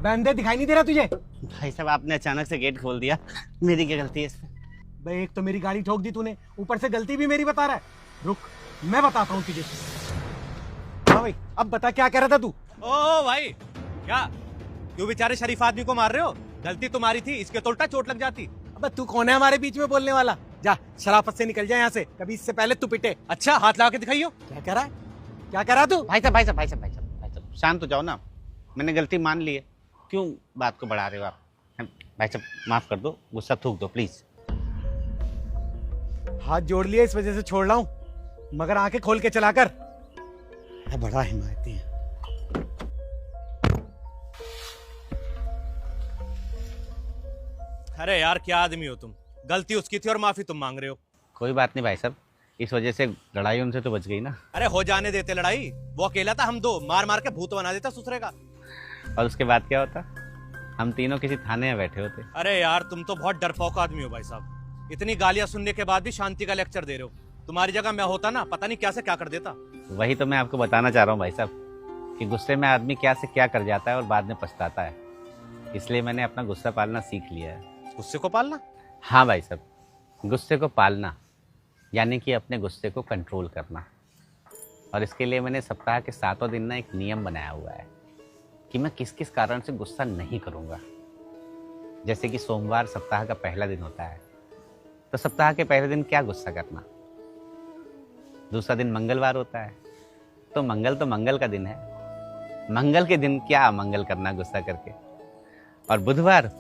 अबे अंधे दिखाई नहीं दे रहा तुझे? भाई साहब आपने अचानक से गेट खोल दिया, मेरी क्या गलती है इसमें? बे एक तो मेरी गाड़ी ठोक दी तूने, ऊपर से गलती भी मेरी बता रहा है। रुक मैं बताता हूँ तुझे। हाँ भाई अब बता क्या कह रहा था तू? ओ भाई क्या, क्यों बेचारे शरीफ आदमी को मार रहे हो? गलती तुम्हारी थी, इसके तो उल्टा चोट लग जाती। अबे तू कौन है हमारे बीच में बोलने वाला? जा शराफत से निकल जा यहाँ से, कभी इससे पहले तू पिटे। अच्छा हाथ लगा के दिखाइयो। क्या कह रहा है? क्या कह रहा तू? भाई साहब शांत हो जाओ ना, मैंने गलती मान ली है, क्यों बात को बढ़ा रहे हो आप? भाई साहब माफ कर दो, गुस्सा थूक दो प्लीज। हाथ जोड़ लिया इस वजह से छोड़ रहा हूँ, मगर आंखें खोल के चला कर। बड़ा हिमायती है। अरे यार क्या आदमी हो तुम, गलती उसकी थी और माफी तुम मांग रहे हो। कोई बात नहीं भाई साहब, इस वजह से लड़ाई उनसे तो बच गई ना। अरे हो जाने देते लड़ाई, वो अकेला था, हम दो मार मार के भूत बना देता ससुरे का। और उसके बाद क्या होता? हम तीनों किसी थाने में बैठे होते। अरे यार तुम तो बहुत डरपोक आदमी हो भाई साहब, इतनी गालियां सुनने के बाद भी शांति का लेक्चर दे रहे हो। तुम्हारी जगह मैं होता ना, पता नहीं क्या से क्या कर देता। वही तो मैं आपको बताना चाह रहा हूँ भाई साहब, कि गुस्से में आदमी क्या से क्या कर जाता है और बाद में पछताता है। इसलिए मैंने अपना गुस्सा पालना सीख लिया है। गुस्से को पालना? हाँ भाई साहब, गुस्से को पालना यानी कि अपने गुस्से को कंट्रोल करना। और इसके लिए मैंने सप्ताह के 7 दिन ना एक नियम बनाया हुआ है कि मैं किस किस कारण से गुस्सा नहीं करूँगा। जैसे कि सोमवार सप्ताह का पहला दिन होता है, तो सप्ताह के पहले दिन क्या गुस्सा करना। दूसरा दिन मंगलवार होता है, तो मंगल का दिन है, मंगल के दिन क्या अमंगल करना गुस्सा करके। और बुधवार,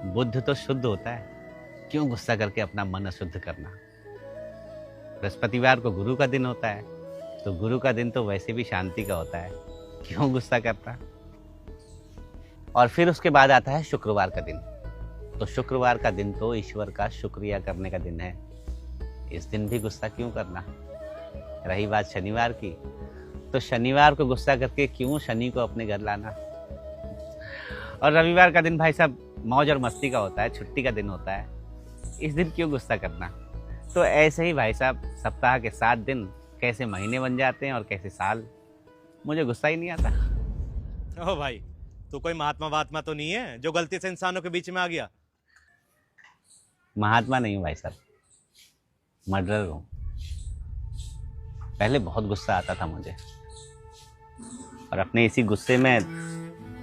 बुध तो शुद्ध होता है, क्यों गुस्सा करके अपना मन अशुद्ध करना। बृहस्पतिवार को गुरु का दिन होता है, तो गुरु का दिन तो वैसे भी शांति का होता है, क्यों गुस्सा करता। और फिर उसके बाद आता है शुक्रवार का दिन, तो शुक्रवार का दिन तो ईश्वर का शुक्रिया करने का दिन है, इस दिन भी गुस्सा क्यों करना। रही बात शनिवार की, तो शनिवार को गुस्सा करके क्यों शनि को अपने घर लाना। और रविवार का दिन भाई साहब मौज और मस्ती का होता है, छुट्टी का दिन होता है, इस दिन क्यों गुस्सा करना। तो ऐसे ही भाई साहब सप्ताह के 7 दिन कैसे महीने बन जाते हैं और कैसे साल, मुझे गुस्सा ही नहीं आता। ओ भाई तू कोई महात्मा वात्मा तो नहीं है जो गलती से इंसानों के बीच में आ गया? महात्मा नहीं हूँ भाई साहब, मर्डरर हूँ। पहले बहुत गुस्सा आता था मुझे, और अपने इसी गुस्से में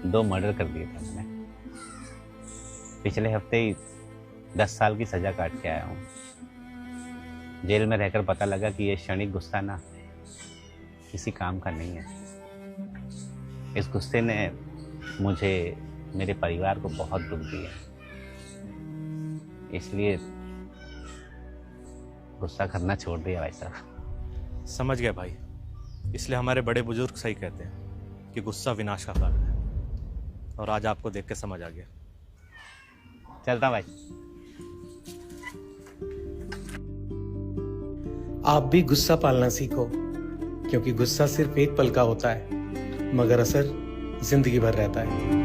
2 मर्डर कर दिए थे मैंने। पिछले हफ्ते ही 10 साल की सजा काट के आया हूँ। जेल में रहकर पता लगा कि ये क्षणिक गुस्सा ना किसी काम का नहीं है। इस गुस्से ने मुझे, मेरे परिवार को बहुत दुख दिया, इसलिए गुस्सा करना छोड़ दिया भाई साहब। समझ गया भाई, इसलिए हमारे बड़े बुजुर्ग सही कहते हैं कि गुस्सा विनाश का कारण है, और आज आपको देख के समझ आ गया। चलता भाई। आप भी गुस्सा पालना सीखो, क्योंकि गुस्सा सिर्फ एक पल का होता है, मगर असर जिंदगी भर रहता है।